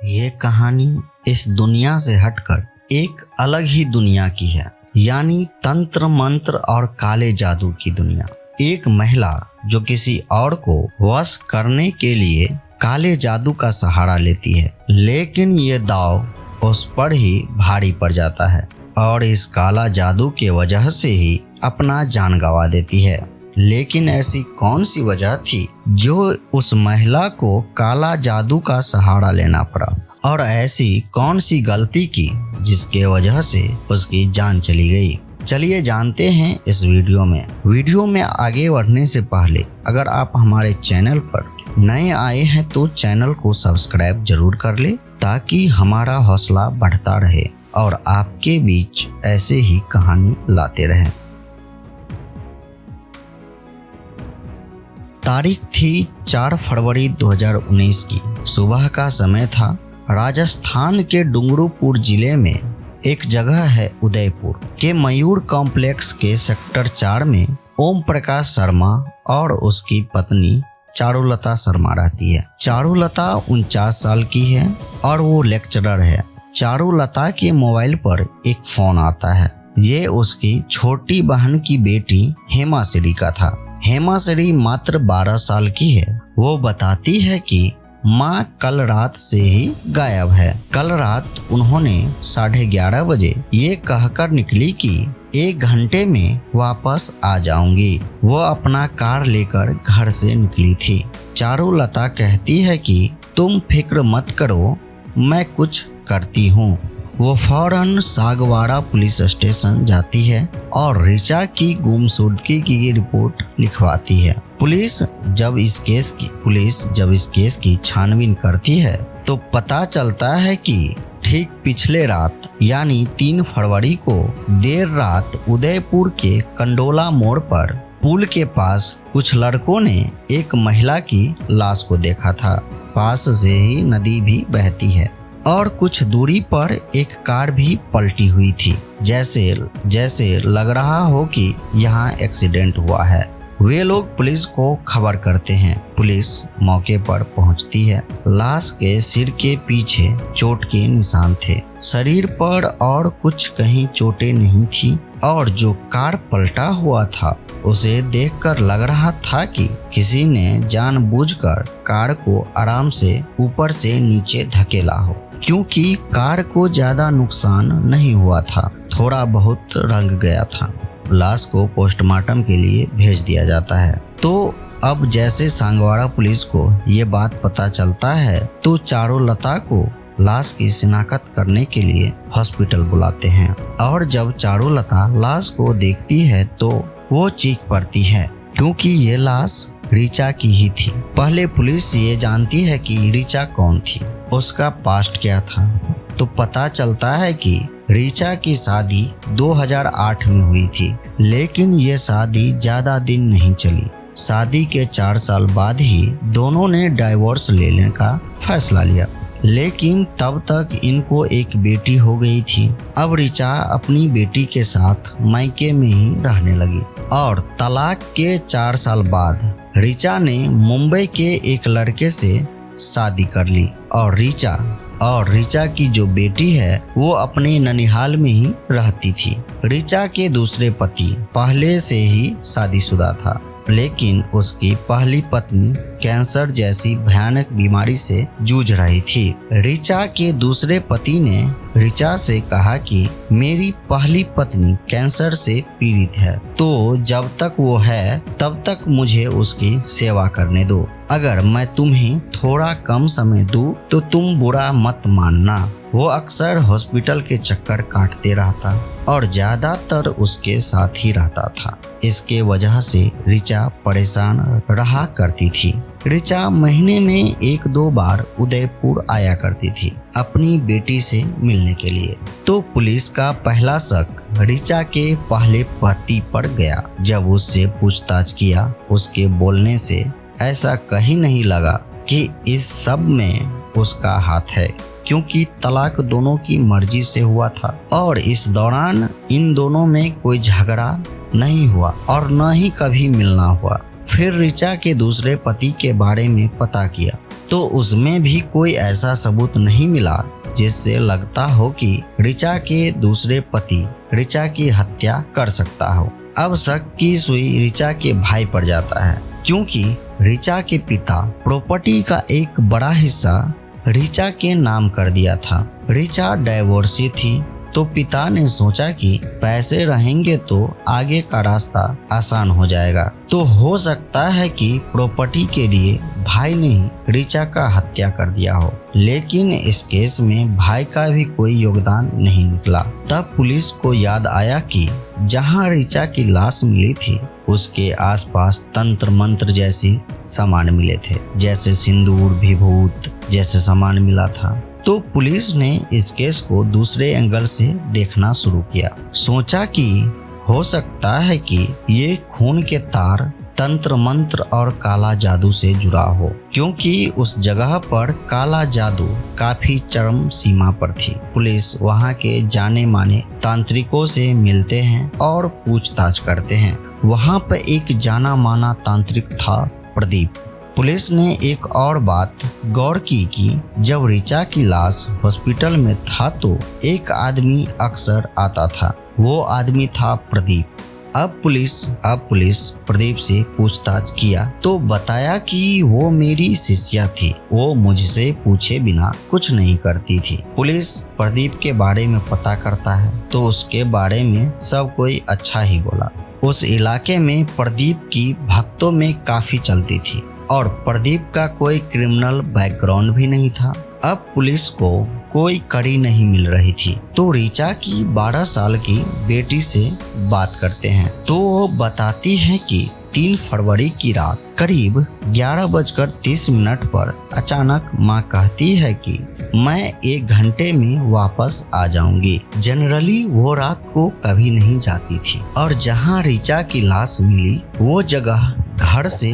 ये कहानी इस दुनिया से हटकर एक अलग ही दुनिया की है, यानी तंत्र मंत्र और काले जादू की दुनिया। एक महिला जो किसी और को वश करने के लिए काले जादू का सहारा लेती है, लेकिन ये दाव उस पर ही भारी पड़ जाता है और इस काला जादू के वजह से ही अपना जान गंवा देती है। लेकिन ऐसी कौन सी वजह थी जो उस महिला को काला जादू का सहारा लेना पड़ा, और ऐसी कौन सी गलती की जिसके वजह से उसकी जान चली गई? चलिए जानते हैं इस वीडियो में आगे बढ़ने से पहले अगर आप हमारे चैनल पर नए आए हैं तो चैनल को सब्सक्राइब जरूर कर ले, ताकि हमारा हौसला बढ़ता रहे और आपके बीच ऐसे ही कहानी लाते रहें। तारीख थी 4 फरवरी 2019 की। सुबह का समय था। राजस्थान के डूंगरपुर जिले में एक जगह है उदयपुर के मयूर कॉम्प्लेक्स के सेक्टर 4 में ओम प्रकाश शर्मा और उसकी पत्नी चारुलता शर्मा रहती है। चारुलता 49 साल की है और वो लेक्चरर है। चारुलता के मोबाइल पर एक फोन आता है। ये उसकी छोटी बहन की बेटी हेमाश्री का था। हेमाश्री मात्र 12 साल की है। वो बताती है कि माँ कल रात से ही गायब है। कल रात उन्होंने 11:30 बजे ये कहकर निकली कि 1 घंटे में वापस आ जाऊंगी। वो अपना कार लेकर घर से निकली थी। चारुलता कहती है कि तुम फिक्र मत करो, मैं कुछ करती हूँ। वो फौरन सागवाड़ा पुलिस स्टेशन जाती है और ऋचा की गुमशुदगी की रिपोर्ट लिखवाती है। पुलिस जब इस केस की छानबीन करती है तो पता चलता है कि ठीक पिछले रात यानी 3 फरवरी को देर रात उदयपुर के कंडोला मोड़ पर पुल के पास कुछ लड़कों ने एक महिला की लाश को देखा था। पास से ही नदी भी बहती है और कुछ दूरी पर एक कार भी पलटी हुई थी। जैसे लग रहा हो कि यहाँ एक्सीडेंट हुआ है। वे लोग पुलिस को खबर करते हैं। पुलिस मौके पर पहुंचती है। लाश के सिर के पीछे चोट के निशान थे। शरीर पर और कुछ कहीं चोटें नहीं थी और जो कार पलटा हुआ था उसे देखकर लग रहा था कि किसी ने जानबूझकर कार को आराम से ऊपर से नीचे धकेला हो, क्योंकि कार को ज्यादा नुकसान नहीं हुआ था, थोड़ा बहुत रंग गया था। लाश को पोस्टमार्टम के लिए भेज दिया जाता है। तो अब जैसे सांगवाड़ा पुलिस को ये बात पता चलता है तो चारुलता को लाश की शिनाख्त करने के लिए हॉस्पिटल बुलाते हैं। और जब चारुलता लाश को देखती है तो वो चीख पड़ती है, क्योंकि ये लाश ऋचा की ही थी। पहले पुलिस ये जानती है कि ऋचा कौन थी, उसका पास्ट क्या था। तो पता चलता है कि ऋचा की शादी 2008 में हुई थी, लेकिन ये शादी ज्यादा दिन नहीं चली। शादी के 4 साल बाद ही दोनों ने डाइवोर्स लेने का फैसला लिया, लेकिन तब तक इनको एक बेटी हो गई थी। अब ऋचा अपनी बेटी के साथ मायके में ही रहने लगी और तलाक के 4 साल बाद ऋचा ने मुंबई के एक लड़के से शादी कर ली और ऋचा की जो बेटी है वो अपने ननिहाल में ही रहती थी। ऋचा के दूसरे पति पहले से ही शादीशुदा था, लेकिन उसकी पहली पत्नी कैंसर जैसी भयानक बीमारी से जूझ रही थी। ऋचा के दूसरे पति ने ऋचा से कहा कि मेरी पहली पत्नी कैंसर से पीड़ित है, तो जब तक वो है तब तक मुझे उसकी सेवा करने दो। अगर मैं तुम्हें थोड़ा कम समय दूं तो तुम बुरा मत मानना। वो अक्सर हॉस्पिटल के चक्कर काटते रहता और ज्यादातर उसके साथ ही रहता था। इसके वजह से ऋचा परेशान रहा करती थी। ऋचा महीने में 1-2 बार उदयपुर आया करती थी अपनी बेटी से मिलने के लिए। तो पुलिस का पहला शक ऋचा के पहले पति पर गया। जब उससे पूछताछ किया, उसके बोलने से ऐसा कहीं नहीं लगा कि इस सब में उसका हाथ है, क्योंकि तलाक दोनों की मर्जी से हुआ था और इस दौरान इन दोनों में कोई झगड़ा नहीं हुआ और न ही कभी मिलना हुआ। फिर ऋचा के दूसरे पति के बारे में पता किया तो उसमें भी कोई ऐसा सबूत नहीं मिला जिससे लगता हो कि ऋचा के दूसरे पति ऋचा की हत्या कर सकता हो। अब शक की सुई ऋचा के भाई पर जाता है, क्योंकि ऋचा के पिता प्रॉपर्टी का एक बड़ा हिस्सा ऋचा के नाम कर दिया था। ऋचा डाइवोर्सी थी, तो पिता ने सोचा कि पैसे रहेंगे तो आगे का रास्ता आसान हो जाएगा। तो हो सकता है कि प्रॉपर्टी के लिए भाई ने ही ऋचा का हत्या कर दिया हो, लेकिन इस केस में भाई का भी कोई योगदान नहीं निकला। तब पुलिस को याद आया कि जहां ऋचा की लाश मिली थी उसके आसपास तंत्र मंत्र जैसी सामान मिले थे, जैसे सिंदूर विभूत जैसे सामान मिला था। तो पुलिस ने इस केस को दूसरे एंगल से देखना शुरू किया। सोचा कि हो सकता है कि ये खून के तार तंत्र मंत्र और काला जादू से जुड़ा हो, क्योंकि उस जगह पर काला जादू काफी चरम सीमा पर थी। पुलिस वहां के जाने माने तांत्रिकों से मिलते हैं और पूछताछ करते हैं। वहां पर एक जाना माना तांत्रिक था, प्रदीप। पुलिस ने एक और बात गौर की कि जब ऋचा की लाश हॉस्पिटल में था तो एक आदमी अक्सर आता था। वो आदमी था प्रदीप। अब पुलिस प्रदीप से पूछताछ किया तो बताया कि वो मेरी शिष्या थी, वो मुझसे पूछे बिना कुछ नहीं करती थी। पुलिस प्रदीप के बारे में पता करता है तो उसके बारे में सब कोई अच्छा ही बोला। उस इलाके में प्रदीप की भक्तों में काफी चलती थी और प्रदीप का कोई क्रिमिनल बैकग्राउंड भी नहीं था। अब पुलिस को कोई कड़ी नहीं मिल रही थी, तो ऋचा की 12 साल की बेटी से बात करते हैं तो वो बताती है कि 3 फरवरी की रात करीब 11:30 पर अचानक माँ कहती है कि मैं 1 घंटे में वापस आ जाऊंगी। जनरली वो रात को कभी नहीं जाती थी और जहाँ ऋचा की लाश मिली वो जगह घर से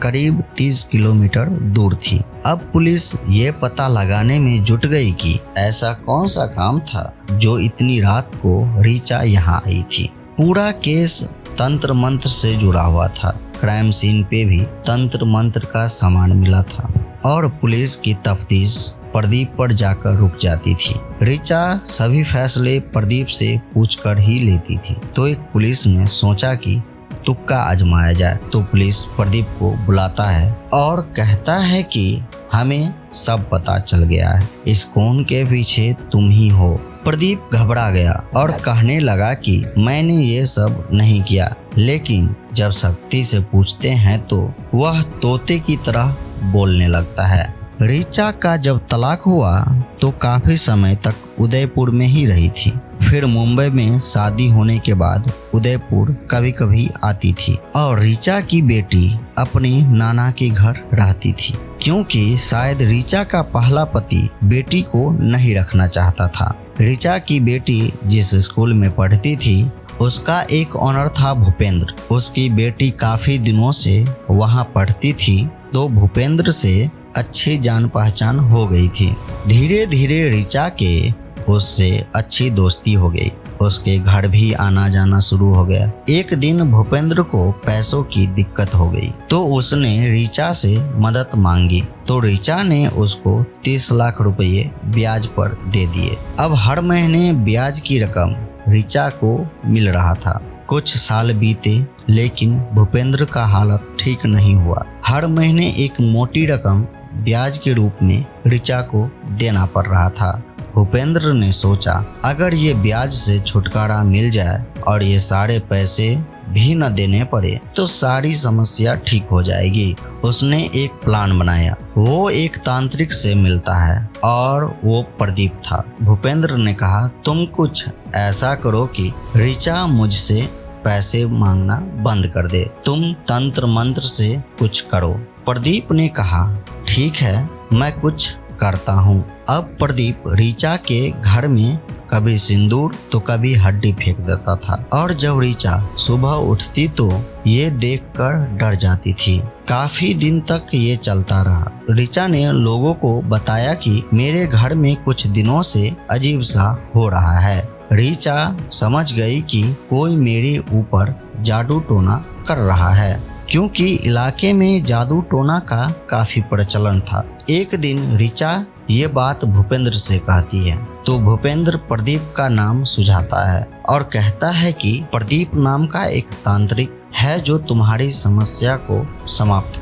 करीब 30 किलोमीटर दूर थी। अब पुलिस ये पता लगाने में जुट गई कि ऐसा कौन सा काम था जो इतनी रात को ऋचा यहाँ आई थी। पूरा केस तंत्र मंत्र से जुड़ा हुआ था। क्राइम सीन पे भी तंत्र मंत्र का सामान मिला था और पुलिस की तफ्तीश प्रदीप पर जाकर रुक जाती थी। ऋचा सभी फैसले प्रदीप से पूछकर ही लेती थी। तो एक पुलिस ने सोचा कि तुक्का आजमाया जाए। तो पुलिस प्रदीप को बुलाता है और कहता है कि हमें सब पता चल गया है, इस खून के पीछे तुम ही हो। प्रदीप घबरा गया और कहने लगा कि मैंने ये सब नहीं किया, लेकिन जब शक्ति से पूछते हैं तो वह तोते की तरह बोलने लगता है। ऋचा का जब तलाक हुआ तो काफी समय तक उदयपुर में ही रही थी। फिर मुंबई में शादी होने के बाद उदयपुर कभी कभी आती थी और ऋचा की बेटी अपने नाना के घर रहती थी, क्योंकि शायद ऋचा का पहला पति बेटी को नहीं रखना चाहता था। ऋचा की बेटी जिस स्कूल में पढ़ती थी उसका एक ऑनर था भूपेंद्र। उसकी बेटी काफी दिनों से वहां पढ़ती थी तो भूपेंद्र से अच्छी जान पहचान हो गई थी। धीरे धीरे ऋचा के उससे अच्छी दोस्ती हो गई। उसके घर भी आना जाना शुरू हो गया। एक दिन भूपेंद्र को पैसों की दिक्कत हो गई तो उसने ऋचा से मदद मांगी तो ऋचा ने उसको 30 लाख रुपए ब्याज पर दे दिए। अब हर महीने ब्याज की रकम ऋचा को मिल रहा था। कुछ साल बीते लेकिन भूपेंद्र का हालत ठीक नहीं हुआ। हर महीने एक मोटी रकम ब्याज के रूप में ऋचा को देना पड़ रहा था। भूपेंद्र ने सोचा अगर ये ब्याज से छुटकारा मिल जाए और ये सारे पैसे भी न देने पड़े तो सारी समस्या ठीक हो जाएगी। उसने एक प्लान बनाया। वो एक तांत्रिक से मिलता है और वो प्रदीप था। भूपेंद्र ने कहा तुम कुछ ऐसा करो कि ऋचा मुझसे पैसे मांगना बंद कर दे, तुम तंत्र मंत्र से कुछ करो। प्रदीप ने कहा ठीक है, मैं कुछ करता हूँ। अब प्रदीप ऋचा के घर में कभी सिंदूर तो कभी हड्डी फेंक देता था और जब ऋचा सुबह उठती तो ये देखकर डर जाती थी। काफी दिन तक ये चलता रहा। ऋचा ने लोगों को बताया कि मेरे घर में कुछ दिनों से अजीब सा हो रहा है। ऋचा समझ गई कि कोई मेरे ऊपर जादू टोना कर रहा है, क्योंकि इलाके में जादू टोना का काफी प्रचलन था। एक दिन ऋचा ये बात भूपेंद्र से कहती है तो भूपेंद्र प्रदीप का नाम सुझाता है और कहता है कि प्रदीप नाम का एक तांत्रिक है जो तुम्हारी समस्या को समाप्त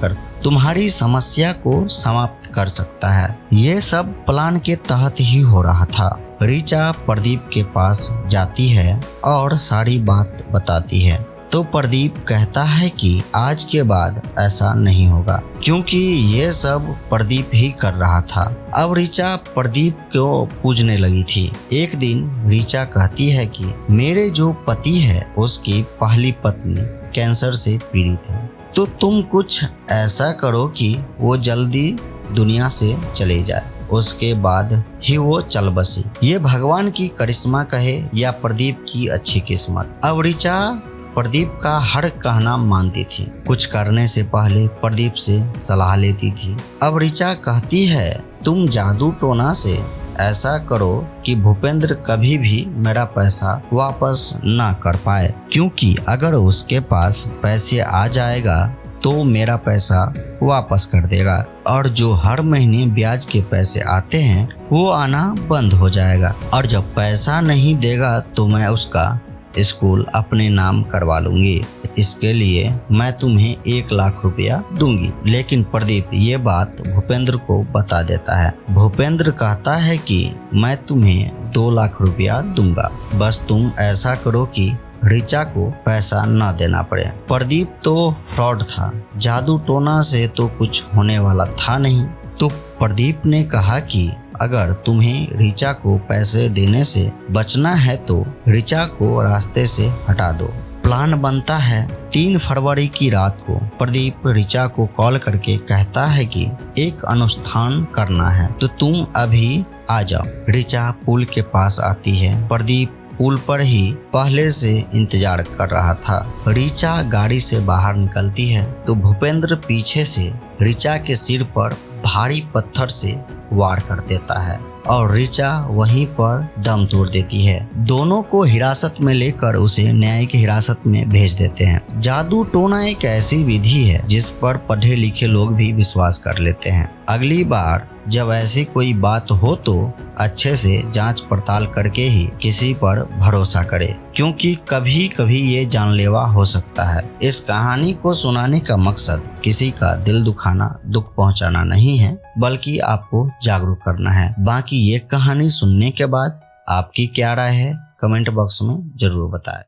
कर सकता है। ये सब प्लान के तहत ही हो रहा था। ऋचा प्रदीप के पास जाती है और सारी बात बताती है तो प्रदीप कहता है कि आज के बाद ऐसा नहीं होगा क्योंकि ये सब प्रदीप ही कर रहा था। अब ऋचा प्रदीप को पूजने लगी थी। एक दिन ऋचा कहती है कि मेरे जो पति है उसकी पहली पत्नी कैंसर से पीड़ित है, तो तुम कुछ ऐसा करो कि वो जल्दी दुनिया से चले जाए। उसके बाद ही वो चल बसी। ये भगवान की करिश्मा कहे या प्रदीप की अच्छी किस्मत। अब ऋचा प्रदीप का हर कहना मानती थी। कुछ करने से पहले प्रदीप से सलाह लेती थी। अब ऋचा कहती है तुम जादू टोना से ऐसा करो कि भूपेंद्र कभी भी मेरा पैसा वापस ना कर पाए, क्योंकि अगर उसके पास पैसे आ जाएगा तो मेरा पैसा वापस कर देगा और जो हर महीने ब्याज के पैसे आते हैं वो आना बंद हो जाएगा और जब पैसा नहीं देगा तो मैं उसका स्कूल अपने नाम करवा लूंगी। इसके लिए मैं तुम्हें 1 लाख रुपया दूंगी। लेकिन प्रदीप ये बात भूपेंद्र को बता देता है। भूपेंद्र कहता है कि मैं तुम्हें 2 लाख रुपया दूंगा, बस तुम ऐसा करो कि ऋचा को पैसा न देना पड़े। प्रदीप तो फ्रॉड था, जादू टोना से तो कुछ होने वाला था नहीं। तो प्रदीप ने कहा कि अगर तुम्हें ऋचा को पैसे देने से बचना है तो ऋचा को रास्ते से हटा दो। प्लान बनता है। 3 फरवरी की रात को प्रदीप ऋचा को कॉल करके कहता है कि एक अनुष्ठान करना है तो तुम अभी आ जाओ। ऋचा पुल के पास आती है। प्रदीप पुल पर ही पहले से इंतजार कर रहा था। ऋचा गाड़ी से बाहर निकलती है तो भूपेंद्र पीछे से ऋचा के सिर पर भारी पत्थर से वार कर देता है और ऋचा वहीं पर दम तोड़ देती है। दोनों को हिरासत में लेकर उसे न्यायिक हिरासत में भेज देते हैं। जादू टोना एक ऐसी विधि है जिस पर पढ़े लिखे लोग भी विश्वास कर लेते हैं। अगली बार जब ऐसी कोई बात हो तो अच्छे से जांच पड़ताल करके ही किसी पर भरोसा करे, क्योंकि कभी कभी ये जानलेवा हो सकता है। इस कहानी को सुनाने का मकसद किसी का दिल दुखाना, दुख पहुंचाना नहीं है, बल्कि आपको जागरूक करना है। बाकी ये कहानी सुनने के बाद आपकी क्या राय है कमेंट बॉक्स में जरूर बताएं।